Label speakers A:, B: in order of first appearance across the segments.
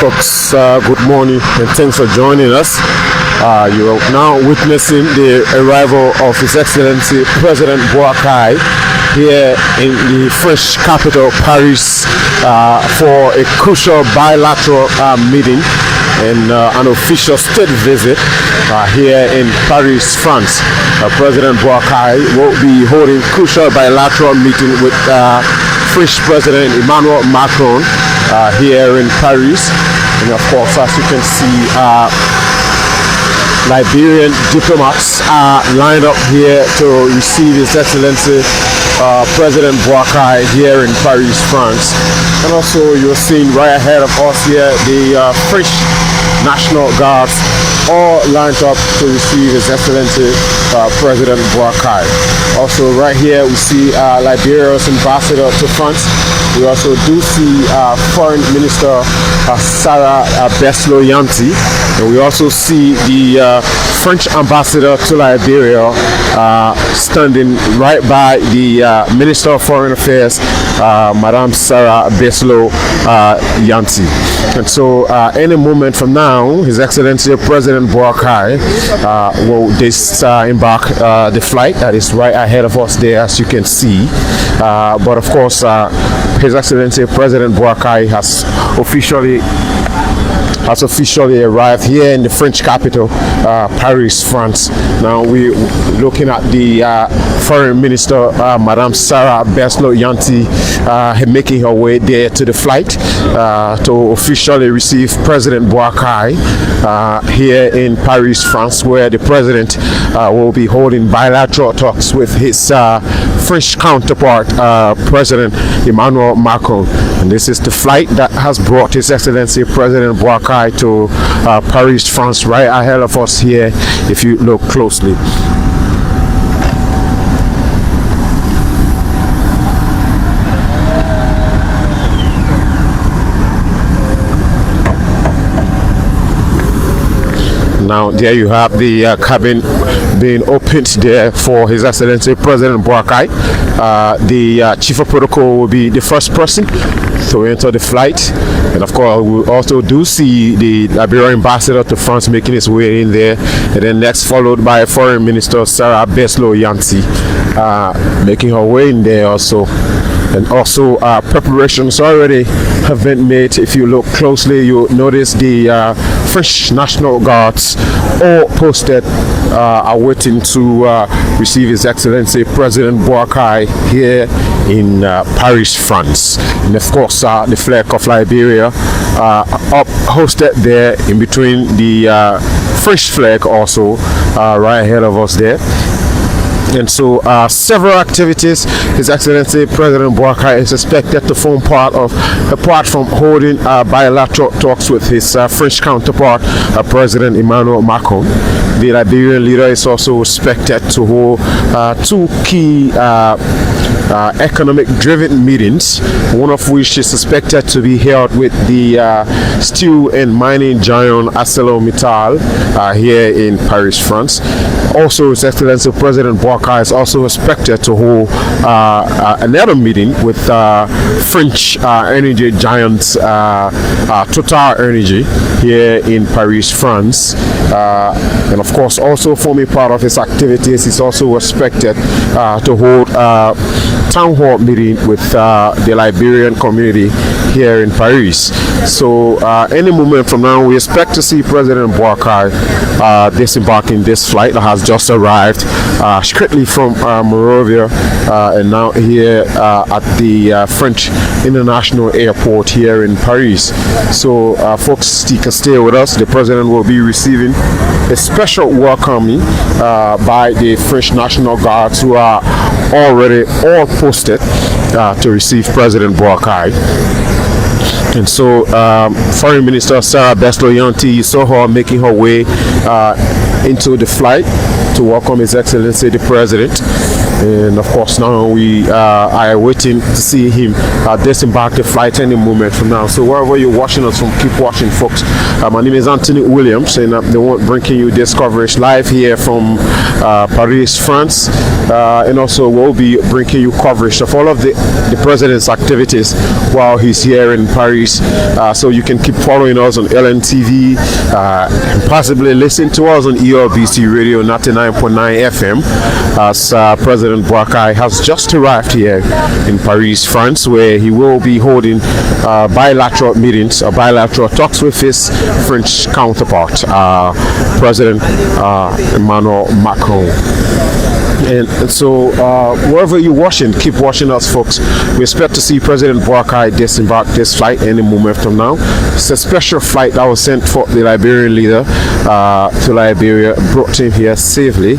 A: Folks, good morning and thanks for joining us. You are now witnessing the arrival of His Excellency President Boakai here in the French capital, Paris, for a crucial bilateral meeting and an official state visit here in Paris, France. President Boakai will be holding crucial bilateral meeting with French President Emmanuel Macron here in Paris. And of course, as you can see, Liberian diplomats are lined up here to receive His Excellency President Boakai here in Paris, France. And also you're seeing right ahead of us here the French National Guards all lined up to receive His Excellency President Boakai. Also right here we see Liberia's ambassador to France. We also do see Foreign Minister Sarah Beslo-Yanti, and we also see the French ambassador to Liberia standing right by the Minister of Foreign Affairs, Madame Sarah Beslo-Yanti. And so any moment from now, His Excellency President Boakai will disembark the flight that is right ahead of us there, as you can see. But of course, His Excellency President Boakai has officially arrived here in the French capital, Paris, France. Now we're looking at the Foreign Minister, Madame Sarah Beslo-Yanti, making her way there to the flight to officially receive President Boakai here in Paris, France, where the President will be holding bilateral talks with his French counterpart, President Emmanuel Macron. And this is the flight that has brought His Excellency President Boakai to Paris, France, right ahead of us here, if you look closely. Now there you have the cabin being opened there for His Excellency President Boakai. The Chief of Protocol will be the first person to enter the flight, and of course we also do see the Liberian ambassador to France making his way in there, and then next followed by Foreign Minister Sarah Beslo-Yanti making her way in there also. And also preparations already have been made. If you look closely, you notice the French National Guards all posted are waiting to receive His Excellency President Boakai here in Paris, France. And of course the flag of Liberia up hosted there in between the French flag also right ahead of us there. And so several activities His Excellency President Boakai is expected to form part of, apart from holding bilateral talks with his French counterpart, President Emmanuel Macron. The Liberian leader is also expected to hold two key economic-driven meetings, one of which is expected to be held with the steel and mining giant ArcelorMittal here in Paris, France. Also, His Excellency President Boakai is also expected to hold another meeting with French energy giants Total Energy here in Paris, France. And of course, also forming part of his activities, he's also expected to hold town hall meeting with the Liberian community here in Paris. So any moment from now, we expect to see President Boakai disembarking this flight that has just arrived strictly from Monrovia and now here at the French International Airport here in Paris. So folks, you can stay with us. The President will be receiving a special welcoming by the French National Guards, who are already all posted to receive President Boakai. And so Foreign Minister Sarah Beslo-Yanti, you saw her making her way into the flight to welcome His Excellency the President. And of course, now we are waiting to see him disembark the flight any moment from now. So wherever you're watching us from, keep watching, folks. My name is Anthony Williams, and they want bringing you this coverage live here from Paris, France, and also we'll be bringing you coverage of all of the president's activities while he's here in Paris. So you can keep following us on LNTV, and possibly listen to us on ERBC Radio 99.9 FM, as President Boakai has just arrived here in Paris, France, where he will be holding bilateral meetings, bilateral talks with his French counterpart, President Emmanuel Macron. And so wherever you're watching, keep watching us, folks. We expect to see President Boakai disembark this flight any moment from now. It's a special flight that was sent for the Liberian leader to Liberia, brought him here safely.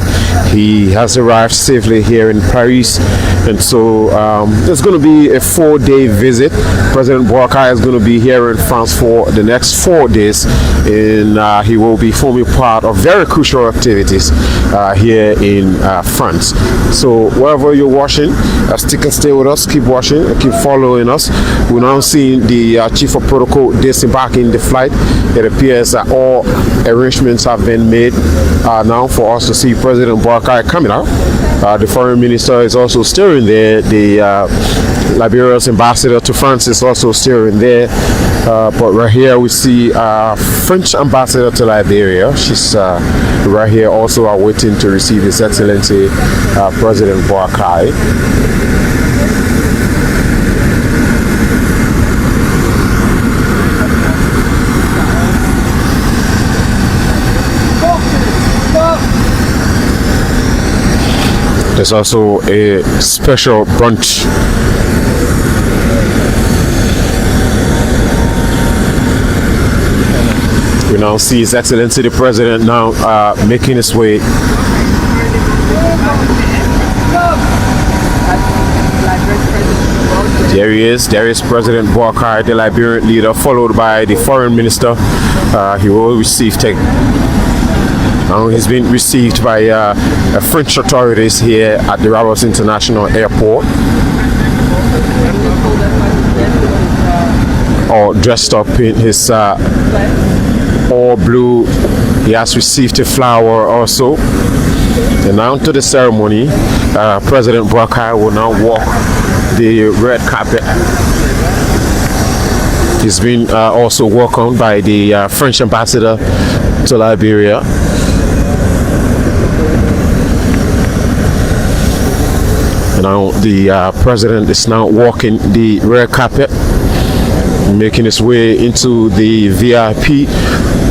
A: He has arrived safely here in Paris, and so there's going to be a 4-day visit. President Boakai is going to be here in France for the next 4 days, and he will be forming part of very crucial activities here in France. So wherever you're watching, stick and stay with us, keep watching, keep following us. We're now seeing the chief of protocol disembarking the flight. It appears that all arrangements have been made now for us to see President Boakai coming out. The foreign minister is also steering there. The Liberia's ambassador to France is also steering there. But right here we see French ambassador to Liberia. She's right here also waiting to receive His Excellency President Boakai. There's also a special brunch. We now see His Excellency the President now making his way. There he is. There is President Boakai, the Liberian leader, followed by the foreign minister. He will receive he's been received by French authorities here at the Rabat International Airport. All dressed up in his all blue. He has received a flower also. And now to the ceremony, President Boakai will now walk the red carpet. He's been also welcomed by the French ambassador to Liberia. Now the president is now walking the red carpet, making his way into the VIP.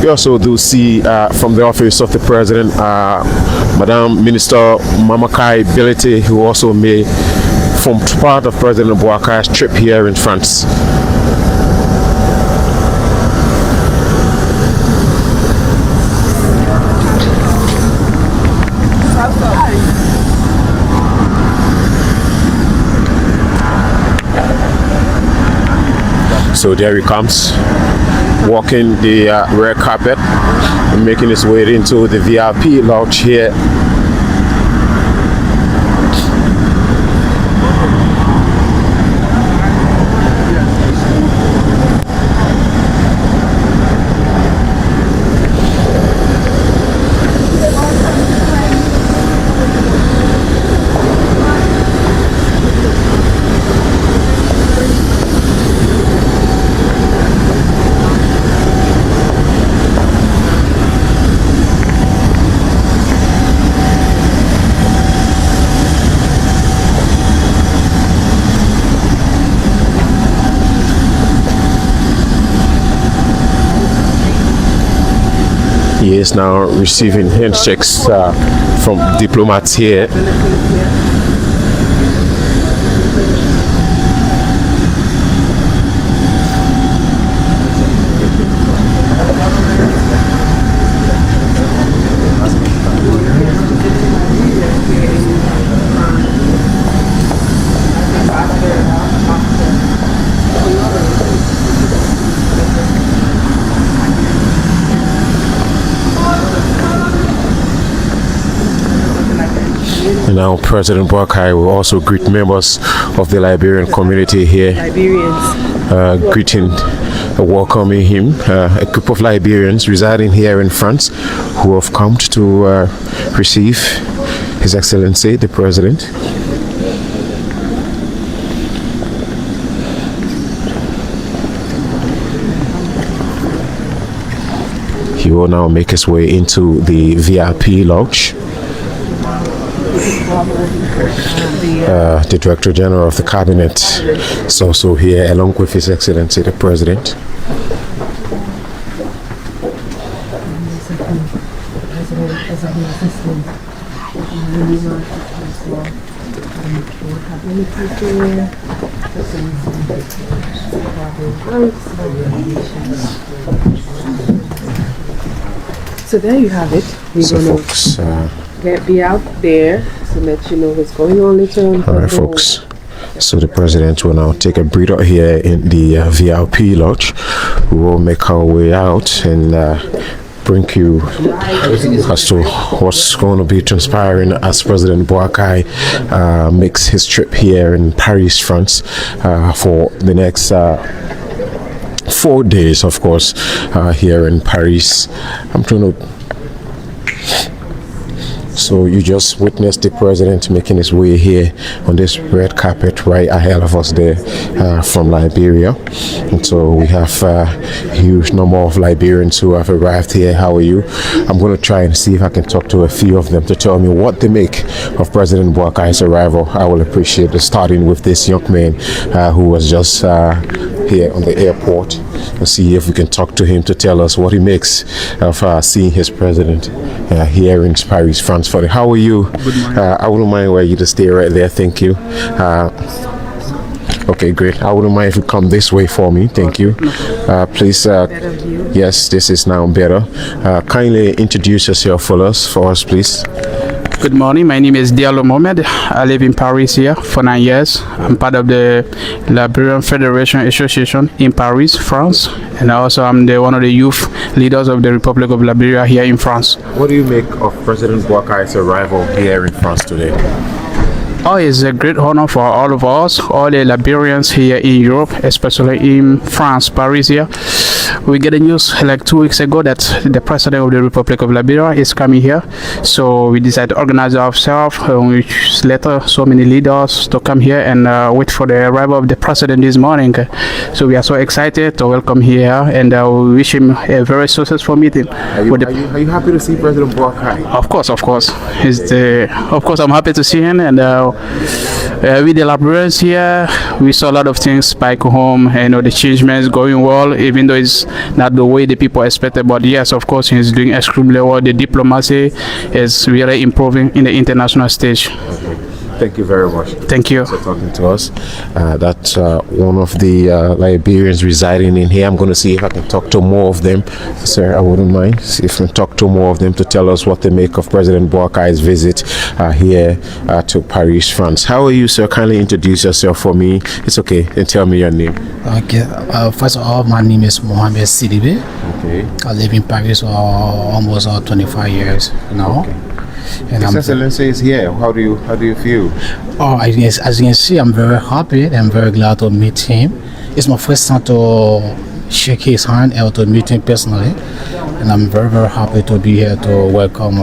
A: We also do see from the office of the president, Madam Minister Mamakai Bility, who also may form part of President Boakai's trip here in France. So there he comes, walking the red carpet and making his way into the VIP lounge here. He is now receiving handshakes from diplomats here. Now President Boakai will also greet members of the Liberian community here. Welcoming him, a group of Liberians residing here in France who have come to receive His Excellency the President. He will now make his way into the VIP lounge. The Director General of the Cabinet is also here along with His Excellency the President.
B: So there you have it. We're gonna be out there to let you know what's going on later.
A: Alright folks, so the President will now take a breather here in the VIP lodge. We will make our way out and bring you as to what's going to be transpiring as President Boakai makes his trip here in Paris, France for the next 4 days, of course, here in Paris. I'm trying to. So you just witnessed the President making his way here on this red carpet right ahead of us there from Liberia. And so we have a huge number of Liberians who have arrived here. How are you? I'm going to try and see if I can talk to a few of them to tell me what they make of President Boakai's arrival. I will appreciate it, starting with this young man who was just here on the airport, and see if we can talk to him to tell us what he makes of seeing his president here in Paris, France. How are you? I wouldn't mind where you to stay right there. Thank you. Okay, great. I wouldn't mind if you come this way for me. Thank you. Please. Yes, this is now better. Kindly introduce yourself for us, please.
C: Good morning, my name is Diallo Mohamed. I live in Paris here for 9 years. I'm part of the Liberian Federation Association in Paris, France, and also I'm one of the youth leaders of the Republic of Liberia here in France.
A: What do you make of President Boakai's arrival here in France today?
C: Oh, it's a great honor for all of us, all the Liberians here in Europe, especially in France, Paris here. We get the news like 2 weeks ago that the President of the Republic of Liberia is coming here. So we decided to organize ourselves. We later so many leaders to come here and wait for the arrival of the President this morning. So we are so excited to welcome here, and we wish him a very successful meeting.
A: Are you happy to see President Boakai?
C: Of course. Of course, I'm happy to see him, and with the Liberians here, we saw a lot of things back home. The changements going well, even though it's not the way the people expected. But yes, of course, he's doing extremely well. The diplomacy is really improving in the international stage.
A: Thank you very much.
C: Thank you
A: for talking to us. That's one of the Liberians residing in here. I'm going to see if I can talk to more of them. Sir, I wouldn't mind. See if I can talk to more of them to tell us what they make of President Boakai's visit here to Paris, France. How are you, sir? Kindly introduce yourself for me. It's okay. And tell me your name.
D: Okay. First of all, my name is Mohamed Sidibe.
A: Okay.
D: I live in Paris almost 25 years now.
A: Okay. And His Excellency is here. How do you feel?
D: Oh, as you can see, I'm very happy. I'm very glad to meet him. It's my first time to shake his hand or to meet him personally, and I'm very, very happy to be here to welcome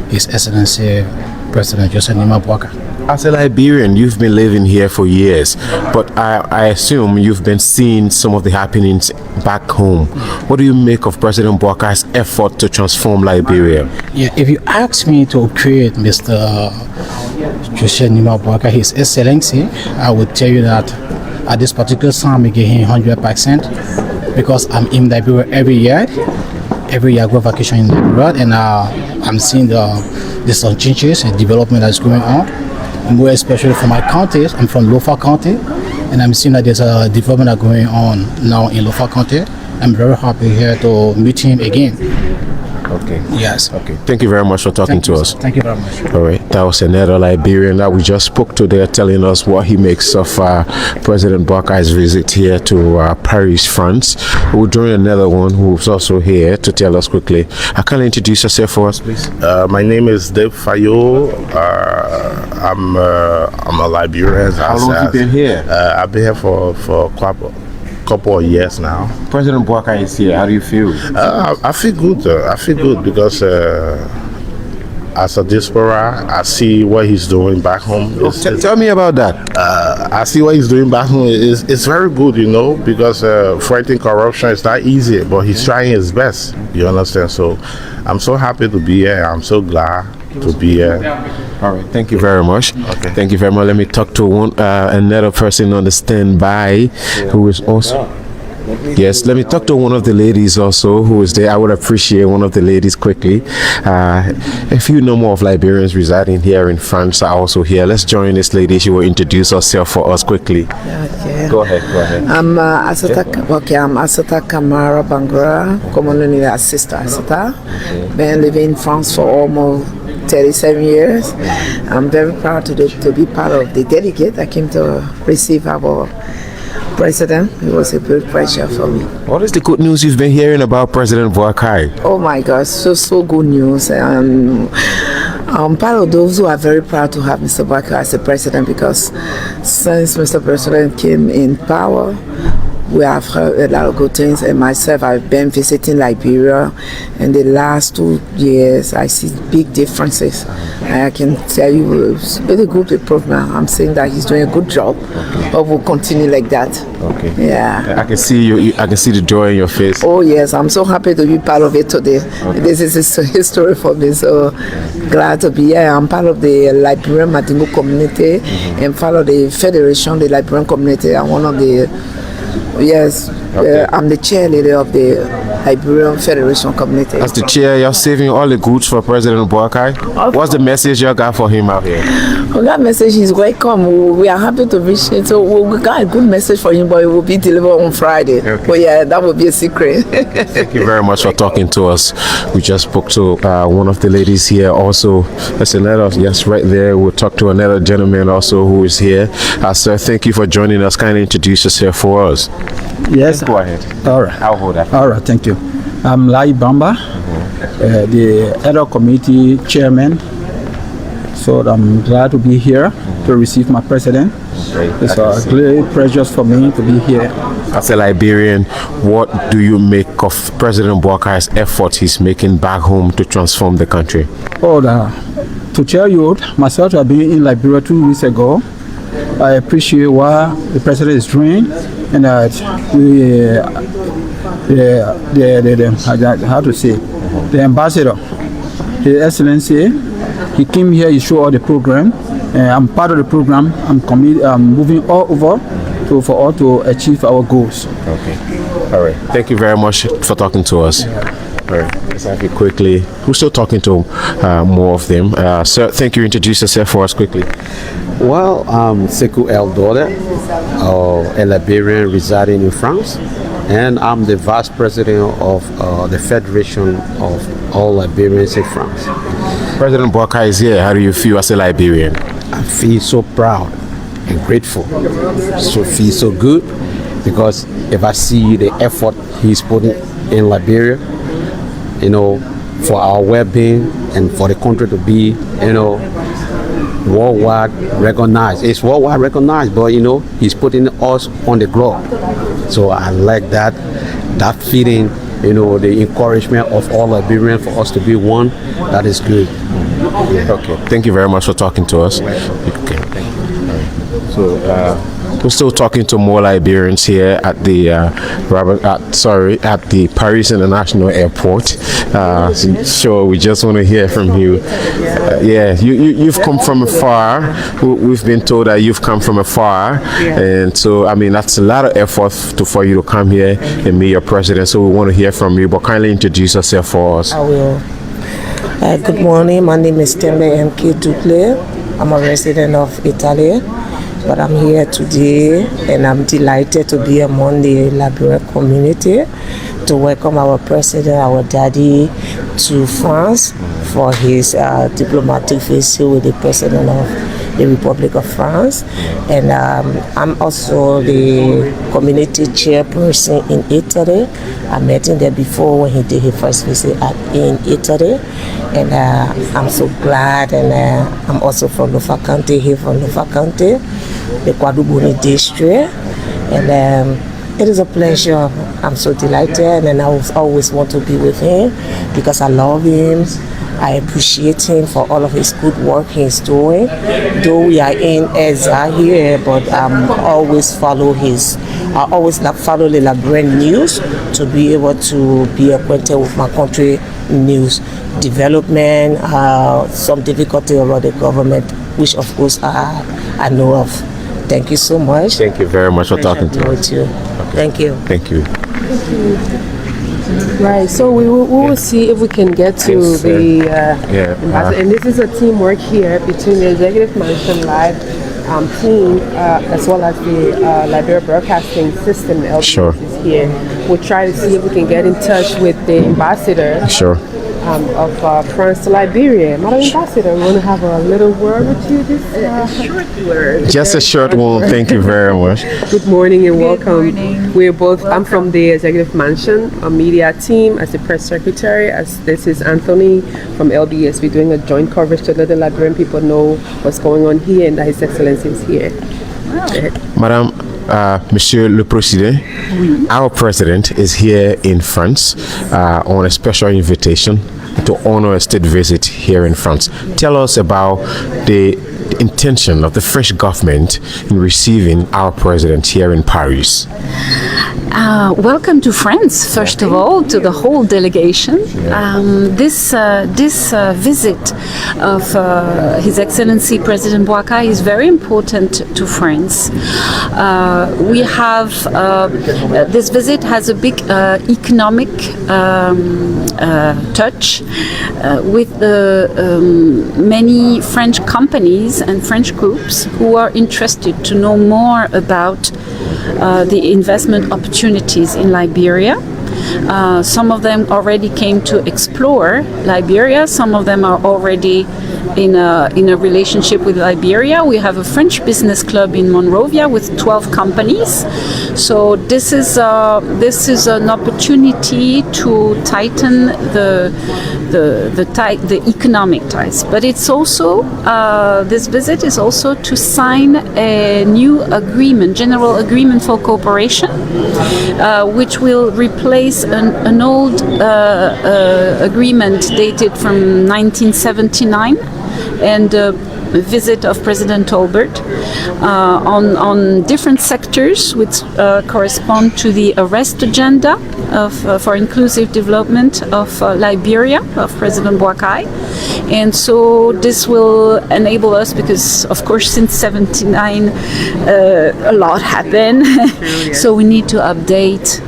D: His Excellency President Emmanuel Macron.
A: As a Liberian, you've been living here for years, but I assume you've been seeing some of the happenings back home. What do you make of President Boakai's effort to transform Liberia?
D: Yeah, if you ask me to create Mr. Emmanuel Macron, His Excellency, I would tell you that at this particular time, I give him 100% because I'm in Liberia every year. Every year I go vacation in Liberia, and I'm seeing the changes and development that's going on. More especially for my county. I'm from Lofa County, and I'm seeing that there's a development going on now in Lofa County. I'm very happy here to meet him again.
A: Okay.
D: Yes.
A: Okay. Thank you very much for talking to us.
D: Thank you very much.
A: All right. That was another Liberian that we just spoke to there, telling us what he makes of President Boakai's visit here to Paris, France. We'll join another one who's also here to tell us quickly. Can you introduce yourself for us, please?
E: My name is Dave Fayo. I'm a Liberian.
A: How long have you been here?
E: I've been here for quite a couple of years now.
A: President Boakai is here. How do you feel?
E: I feel good. I feel good because as a diaspora, I see what he's doing back home.
A: Tell me about that.
E: I see what he's doing back home. It's very good, because fighting corruption is not easy, but he's trying his best. You understand? So I'm so happy to be here. I'm so glad to be here.
A: All right. Thank you very much.
E: Okay.
A: Thank you very much. Let me talk to another person on the standby who is also. Yes, let me talk to one of the ladies also who is there. I would appreciate one of the ladies quickly. A few number of Liberians residing here in France are also here. Let's join this lady. She will introduce herself for us quickly.
F: Okay.
A: Go ahead.
F: I'm Asata Kamara Bangura, commonly as Sister Asata. Been living in France for almost 37 years. I'm very proud to be part of the delegate. I came to receive our president. It was a great pleasure for me.
A: What is the good news you've been hearing about President Boakai?
F: Oh my gosh, so good news. I'm part of those who are very proud to have Mr. Boakai as the president, because since Mr. President came in power, we have heard a lot of good things, and myself, I've been visiting Liberia in the last 2 years. I see big differences. I can tell you it's very good improvement. I'm saying that he's doing a good job, but we'll continue like that.
A: Okay.
F: Yeah.
A: I can see you. I can see the joy in your face.
F: Oh yes, I'm so happy to be part of it today. Okay. This is a history for me, so glad to be here. I'm part of the Liberian Madingo community and part of the Federation, the Liberian community. I'm one of the I'm the chairleader of the Liberian Federation community.
A: As the chair, you're saving all the goods for President Boakai. What's the message you got for him out here?
F: Well, that message is welcome. We are happy to reach him. So we got a good message for him, but it will be delivered on Friday.
A: Okay.
F: But yeah, that will be a secret.
A: Thank you very much for talking to us. We just spoke to one of the ladies here also. That's another, yes, right there. We'll talk to another gentleman also who is here. Sir, thank you for joining us. Kindly introduce yourself for us.
G: Yes.
A: Go ahead.
G: All right.
A: I'll hold that.
G: All right. Thank you. I'm Lai Bamba, the Elder Committee Chairman. So I'm glad to be here to receive my president. It's a great pleasure for me to be here.
A: As a Liberian, what do you make of President Boakai's effort he's making back home to transform the country?
G: To tell you, myself, I've been in Liberia 2 weeks ago. I appreciate what the president is doing, and the ambassador, His Excellency, he came here, he showed all the program, and I'm part of the program. I'm moving all over for all to achieve our goals.
A: Okay. All right. Thank you very much for talking to us. All right. Let's have it quickly. We're still talking to more of them. Sir, thank you. Introduce yourself for us quickly.
H: Well, I'm Sekou Eldore, a Liberian residing in France, and I'm the Vice President of the Federation of all Liberians in France.
A: President Boakai is here. How do you feel as a Liberian?
H: I feel so proud and grateful. Feel so good, because if I see the effort he's putting in Liberia, for our well-being and for the country to be, worldwide recognized. It's worldwide recognized, but he's putting us on the globe. So I like that feeling, the encouragement of all Liberians for us to be one. That is good.
A: Okay. Thank you very much for talking to us. Okay. So we're still talking to more Liberians here at the at the Paris International Airport. So we just want to hear from you. You've come from afar. We've been told that you've come from afar, and so that's a lot of effort for you to come here and meet your president. So we want to hear from you. But kindly introduce yourself for us.
I: I will. Good morning. My name is Tembe MK Duple. I'm a resident of Italy. But I'm here today, and I'm delighted to be among the Liberian community to welcome our president, our daddy, to France for his diplomatic visit with the president of the Republic of France. And I'm also the community chairperson in Italy. I met him there before when he did his first visit in Italy. And I'm so glad. And I'm also from Lofa County, here from Lofa County, the Kwadubuni district. And it is a pleasure. I'm so delighted, and I always want to be with him because I love him. I appreciate him for all of his good work he's doing. Though we are in Eza here, but I always follow the Liberian news to be able to be acquainted with my country news, development, some difficulty about the government, which of course I know of. Thank you so much.
A: Thank you very much for talking to us.
I: Okay. Thank you.
A: Thank you.
B: Right, so we will see if we can get to the ambassador. And this is a teamwork here between the Executive Mansion Live team as well as the Liberia Broadcasting System. LBS is here. We'll try to see if we can get in touch with the ambassador.
A: Sure.
B: Of France to Liberia. Madam Ambassador, we want to have a little word with you, this short word.
A: Just a short one. Thank you very much.
B: Good morning and welcome.
J: We're both, I'm from the Executive Mansion, a media team as the press secretary, as this is Anthony from LBS. We're doing a joint coverage to let the Liberian people know what's going on here and that His Excellency is here.
A: Madam, Monsieur le Président, our president is here in France on a special invitation to honor a state visit here in France. Tell us about the intention of the French government in receiving our president here in Paris.
K: Welcome to France, first of all, to the whole delegation. This visit of His Excellency President Boakai is very important to France. We have this visit has a big economic touch with many French companies and French groups who are interested to know more about the investment opportunities in Liberia. Some of them already came to explore Liberia. Some of them are already in a relationship with Liberia. We have a French business club in Monrovia with 12 companies. So this is an opportunity to tighten the economic ties. But it's also this visit is also to sign a new agreement, general agreement for cooperation, which will replace an old agreement dated from 1979 and a visit of President Tolbert on different sectors which correspond to the arrest agenda for inclusive development of Liberia, of President Boakai. And so this will enable us, because of course since 79 a lot happened, so we need to update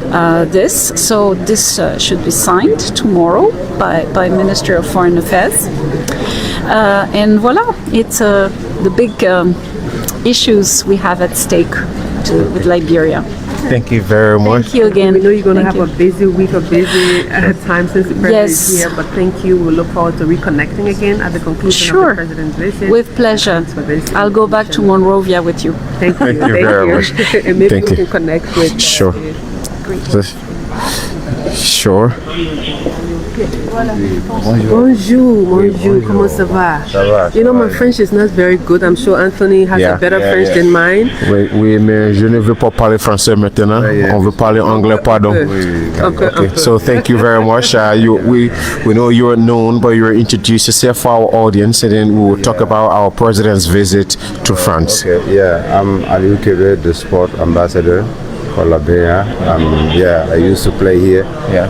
K: this. So this should be signed tomorrow by Minister of Foreign Affairs. And voila, it's the big issues we have at stake with Liberia.
A: Thank you very much.
K: Thank you again.
J: We know you're going to have a busy week, a busy time since the president is here, but thank you. We look forward to reconnecting again at the conclusion of the president's visit.
K: With pleasure. I'll go back to Monrovia with you.
J: Thank you.
A: Thank you very much.
J: And maybe we can connect with
A: Sure. Sure.
J: Bonjour, comment ça va? You know, my French is not very good. I'm sure Anthony has a better French than mine.
A: Oui, mais je ne veux pas parler français maintenant. On veut parler anglais, pardon. Okay. So thank you very much. We know you're known, but you introduce yourself for our audience, and then we will talk about our president's visit to France.
L: Okay. Yeah, I'm Aliou Kebe, the sport ambassador for Liberia. I used to play here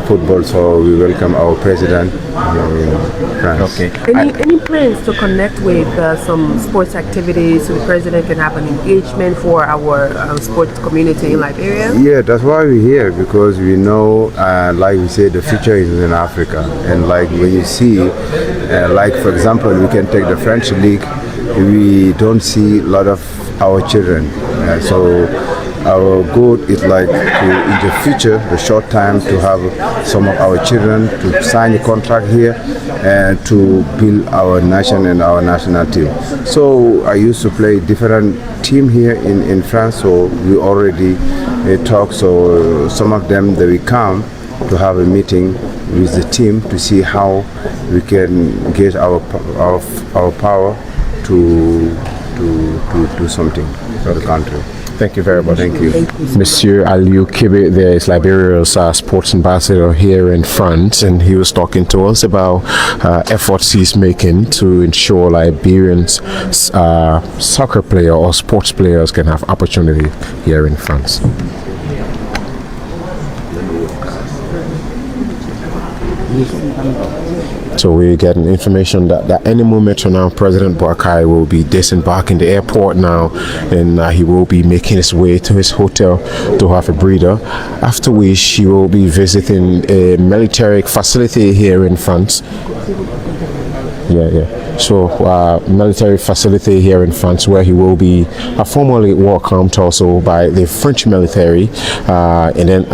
L: football, so we welcome our president in France.
A: Okay.
J: Any plans to connect with some sports activities so the president can have an engagement for our sports community in Liberia?
L: Yeah, that's why we're here, because we know, like we say, the future is in Africa. And like when you see, like for example, we can take the French league, we don't see a lot of our children. So our goal is like to, in the future, the short time, to have some of our children to sign a contract here and to build our nation and our national team. So I used to play different team here in France, so we already talk. So some of them, they will come to have a meeting with the team to see how we can get our power to do something for the country.
A: Thank you very much.
L: Thank you.
A: Monsieur Aliou Kebe, there is Liberia's sports ambassador here in France, and he was talking to us about efforts he's making to ensure Liberians soccer players or sports players can have opportunity here in France. So we're getting information that any moment from now, President Boakai will be disembarking the airport now, and he will be making his way to his hotel to have a breather, after which he will be visiting a military facility here in France. So military facility here in France, where he will be formally welcomed also by the French military, and then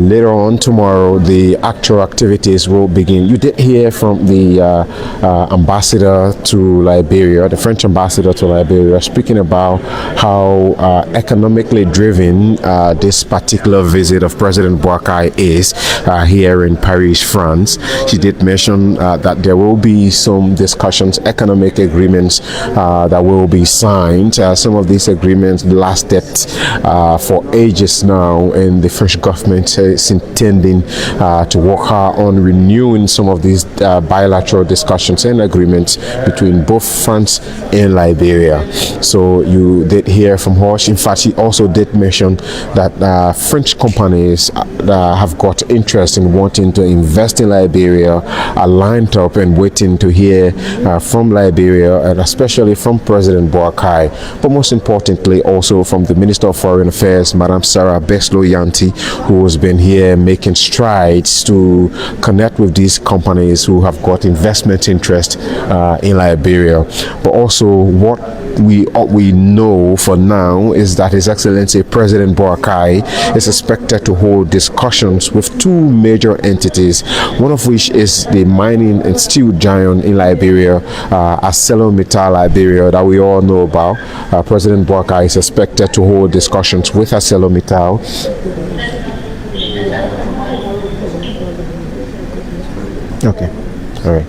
A: later on tomorrow the actual activities will begin. You did hear from the ambassador to Liberia, the French ambassador to Liberia, speaking about how economically driven this particular visit of President Boakai is here in Paris, France. She did mention that there will be some discussions, economic agreements that will be signed. Some of these agreements lasted for ages now, and the French government is intending to work hard on renewing some of these bilateral discussions and agreements between both France and Liberia. So you did hear from her. In fact, she also did mention that French companies have got interest in wanting to invest in Liberia, are lined up and waiting to hear from Liberia, and especially from President Boakai, but most importantly also from the Minister of Foreign Affairs, Madam Sarah Beslo-Yanti, who has been here making strides to connect with these companies who have got investment interest in Liberia. But also what we know for now is that His Excellency President Boakai is expected to hold discussions with two major entities, one of which is the mining and steel giant in Liberia, ArcelorMittal Liberia, that we all know about. President Boakai is expected to hold discussions with ArcelorMittal. Okay, all right.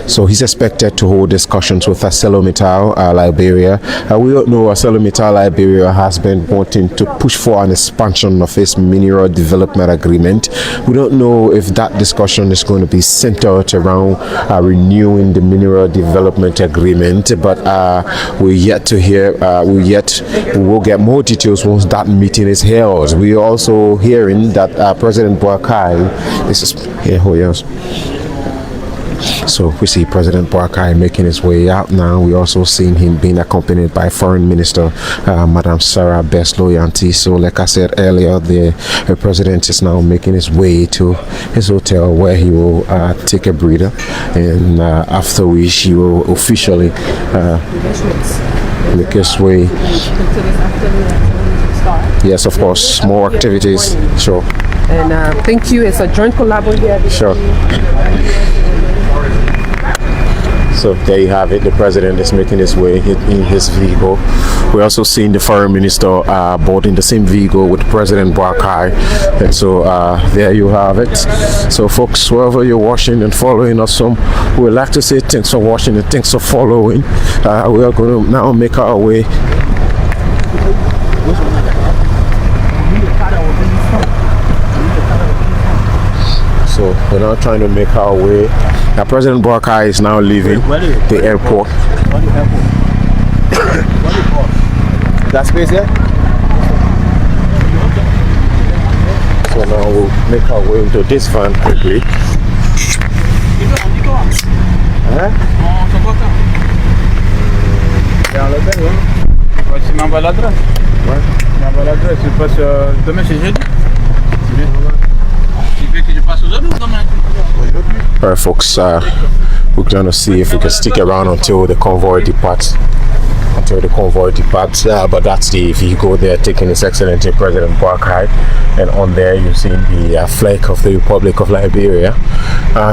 A: So he's expected to hold discussions with ArcelorMittal Liberia. We all know ArcelorMittal Liberia has been wanting to push for an expansion of its mineral development agreement. We don't know if that discussion is going to be centered around renewing the mineral development agreement, but we're yet to hear. We will get more details once that meeting is held. We're also hearing that President Boakai is So we see President Boakai making his way out now. We also seen him being accompanied by Foreign Minister Madam Sarah Beslo-Yanti. So like I said earlier, the President is now making his way to his hotel, where he will take a breather, and after which he will officially make his way. Yes, of course, more activities. Sure.
J: And thank you. It's a joint collaboration here.
A: Sure. So there you have it. The president is making his way in his vehicle. We're also seeing the foreign minister boarding the same vehicle with President Boakai. And so there you have it. So folks, wherever you're watching and following us from, we would like to say thanks for watching and thanks for following. We are going to now make our way. So we're now trying to make our way. Now President Boakai is now leaving the airport. That space here? So now we'll make our way into this van quickly. Alright folks, we're gonna see if we can stick around until the convoy departs. until the convoy departs. But that's the vehicle there taking His Excellency President Boakai, and on there you've seen the flag of the Republic of Liberia.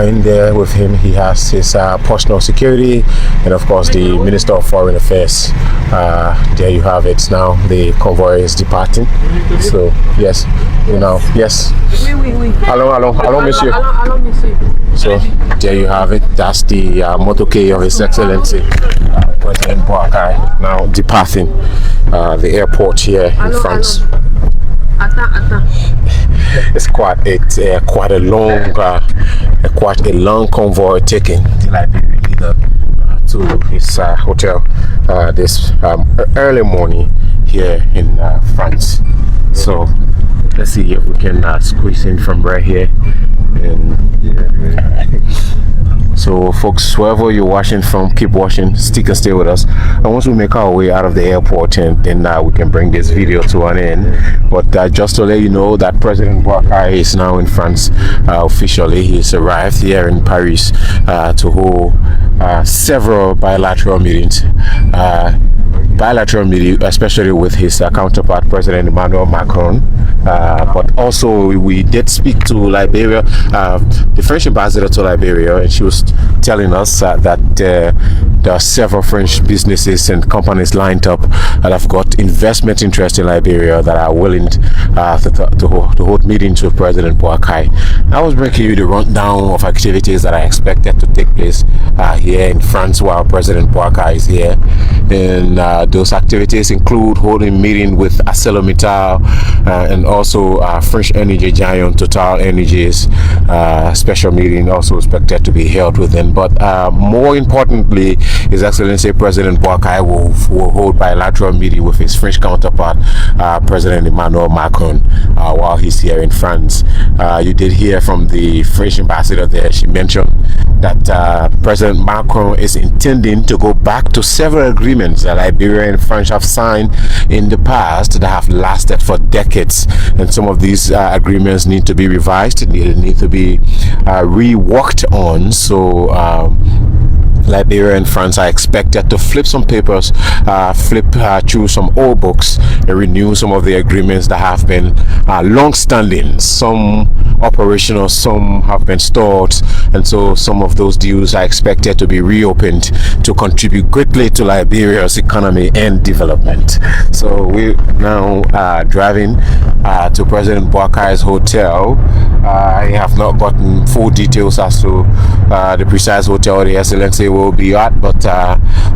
A: In there with him he has his personal security, and of course the Minister of Foreign Affairs. There you have it. Now the convoy is departing. So yes, yes. Hello, monsieur. So there you have it. That's the motorcade of His Excellency President Boakai now departing the airport here in France. It's quite a long convoy taking the Liberian leader to his hotel this early morning here in France. So let's see if we can squeeze in from right here. And so folks, wherever you're watching from, keep watching, stick and stay with us. And once we make our way out of the airport, and then we can bring this video to an end. But just to let you know that President Boakai is now in France officially. He's arrived here in Paris to hold several bilateral meetings, especially with his counterpart President Emmanuel Macron. But also we did speak to Liberia, the French ambassador to Liberia, and she was telling us that there are several French businesses and companies lined up that have got investment interest in Liberia that are willing to hold meetings with President Boakai. I was bringing you the rundown of activities that are expected to take place here in France while President Boakai is here. And those activities include holding meeting with ArcelorMittal and also French energy giant Total Energies. Special meeting also expected to be held with them. But more importantly, His Excellency President Boakai will hold bilateral meeting with his French counterpart, President Emmanuel Macron, while he's here in France. You did hear from the French ambassador there. She mentioned that President Macron is intending to go back to several agreements that Liberia and France have signed in the past that have lasted for decades, and some of these agreements need to be revised, they need to be reworked on. So Liberia and France are expected to flip some papers, flip through some old books, and renew some of the agreements that have been long-standing. Some operational, some have been stalled, and so some of those deals are expected to be reopened to contribute greatly to Liberia's economy and development. So we're now driving to President Boakai's hotel. I have not gotten full details as to the precise hotel the Excellency will be at, but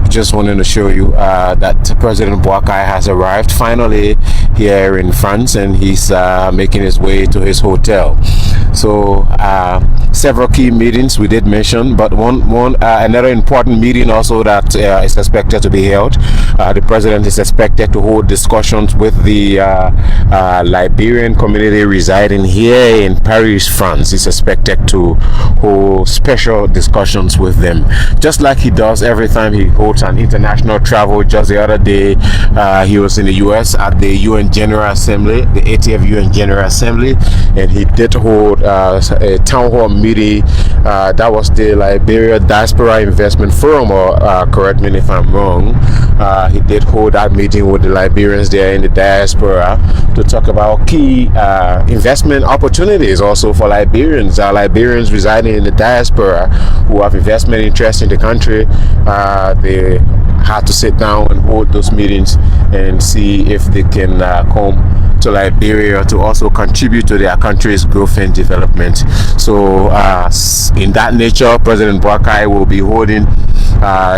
A: just wanted to show you that President Boakai has arrived finally here in France, and he's making his way to his hotel. So several key meetings we did mention, but another important meeting also that is expected to be held. The president is expected to hold discussions with the Liberian community residing here in Paris, France. He's expected to hold special discussions with them, just like he does every time he holds an international travel. Just the other day he was in the US at the UN General Assembly, the 80th UN General Assembly, and he did hold a town hall meeting. That was the Liberia Diaspora Investment Forum, or correct me if I'm wrong. He did hold that meeting with the Liberians there in the diaspora to talk about key investment opportunities also for Liberians. Liberians residing in the diaspora who have investment interest in the country, they had to sit down and hold those meetings and see if they can come to Liberia to also contribute to their country's growth and development. So in that nature, President Boakai will be holding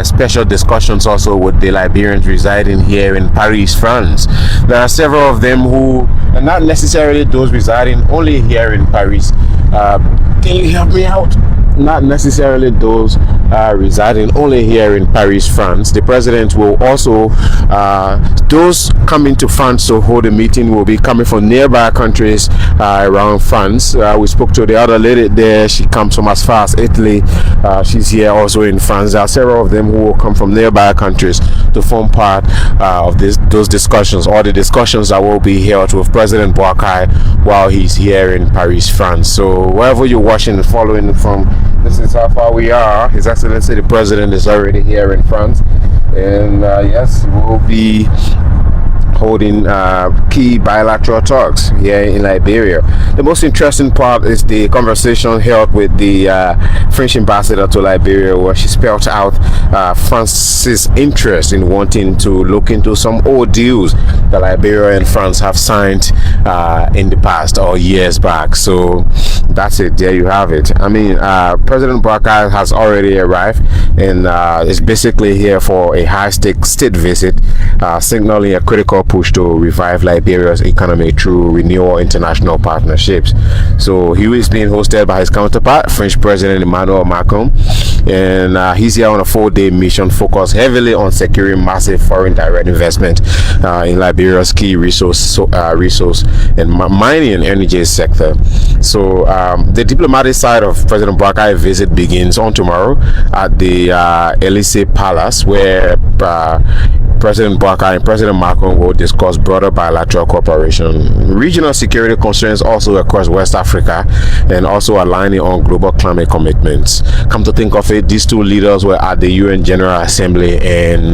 A: special discussions also with the Liberians residing here in Paris, France. There are several of them who are not necessarily those residing only here in Paris. Can you help me out? Not necessarily those residing only here in Paris, France. The president will also, those coming to France to hold a meeting will be coming from nearby countries around France. We spoke to the other lady there. She comes from as far as Italy. She's here also in France. There are several of them who will come from nearby countries to form part of those discussions, or the discussions that will be held with President Boakai while he's here in Paris, France. So wherever you're watching and following from, this is how far we are. His Excellency the President is already here in France, And yes, we'll be holding key bilateral talks here in Liberia. The most interesting part is the conversation held with the French ambassador to Liberia, where she spelled out France's interest in wanting to look into some old deals that Liberia and France have signed in the past or years back. So that's it. There you have it. I mean, President Boakai has already arrived and is basically here for a high-stakes state visit, signaling a critical push to revive Liberia's economy through renewal international partnerships. So he is being hosted by his counterpart, French President Emmanuel Macron, and he's here on a 4-day mission focused heavily on securing massive foreign direct investment in Liberia's key resource and mining and energy sector. So the diplomatic side of President Boakai visit begins on tomorrow at the Elysee Palace, where President Boakai and President Macron will discuss broader bilateral cooperation, regional security concerns also across West Africa, and also aligning on global climate commitments. Come to think of it, these two leaders were at the UN General Assembly, and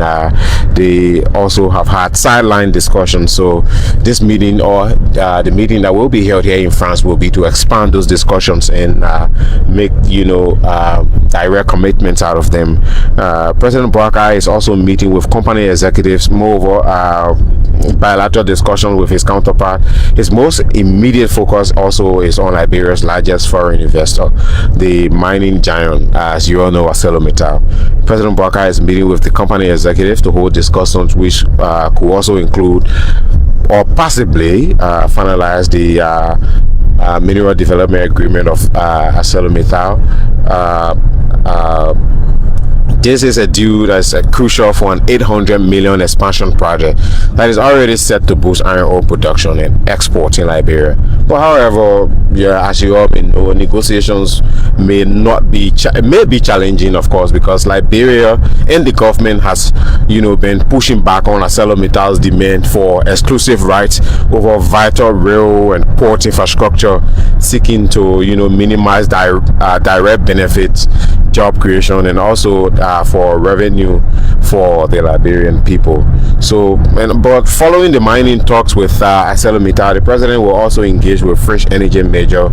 A: they also have had sideline discussions. So this meeting, or the meeting that will be held here in France, will be to expand those discussions and make direct commitments out of them. President Boakai is also meeting with company executives. Moreover, bilateral discussion with his counterpart. His most immediate focus also is on Liberia's largest foreign investor, the mining giant, as you all know, ArcelorMittal. President Boakai is meeting with the company executive to hold discussions which could also include or possibly finalize the mineral development agreement of ArcelorMittal. This is a deal that's crucial for an 800 million expansion project that is already set to boost iron ore production and export in Liberia. But however, as you all may know, negotiations may be challenging, of course, because Liberia and the government has been pushing back on ArcelorMittal's demand for exclusive rights over vital rail and port infrastructure, seeking to minimize direct benefits, job creation, and also for revenue for the Liberian people. So, but following the mining talks with ArcelorMittal, the president will also engage with French energy major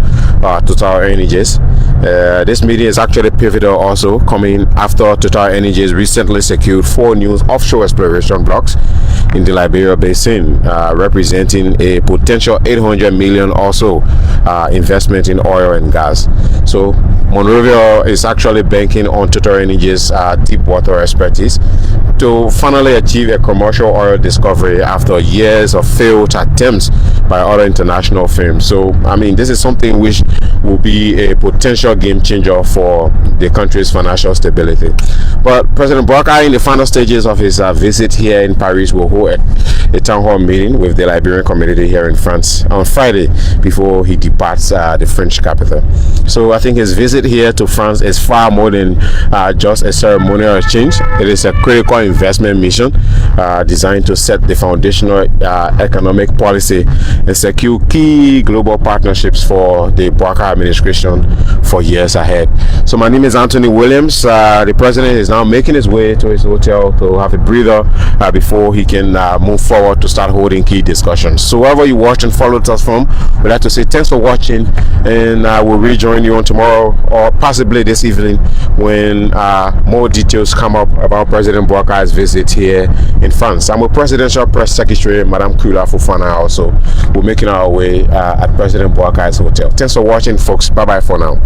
A: Total Energies. This meeting is actually pivotal, also coming after Total Energies recently secured 4 new offshore exploration blocks in the Liberia Basin, representing a potential 800 million also investment in oil and gas. So Monrovia is actually banking on Total Energies deep water expertise to finally achieve a commercial oil discovery after years of failed attempts by other international firms. So I mean, this is something which will be a potential game changer for the country's financial stability. But President Boakai, in the final stages of his visit here in Paris, will hold a town hall meeting with the Liberian community here in France on Friday before he departs the French capital. So I think his visit here to France is far more than just a ceremonial exchange. It is a critical investment mission designed to set the foundational economic policy and secure key global partnerships for the Boakai administration for years ahead. So my name is Anthony Williams. The president is now making his way to his hotel to have a breather before he can move forward to start holding key discussions. So wherever you watched and followed us from, we'd like to say thanks for watching, and we'll rejoin you on tomorrow or possibly this evening when more details come up about President Boakai's visit here in France. I'm with Presidential Press Secretary Madame Kula Fofana. Also, we're making our way at President Boakai's hotel. Thanks for watching, folks. Bye bye for now.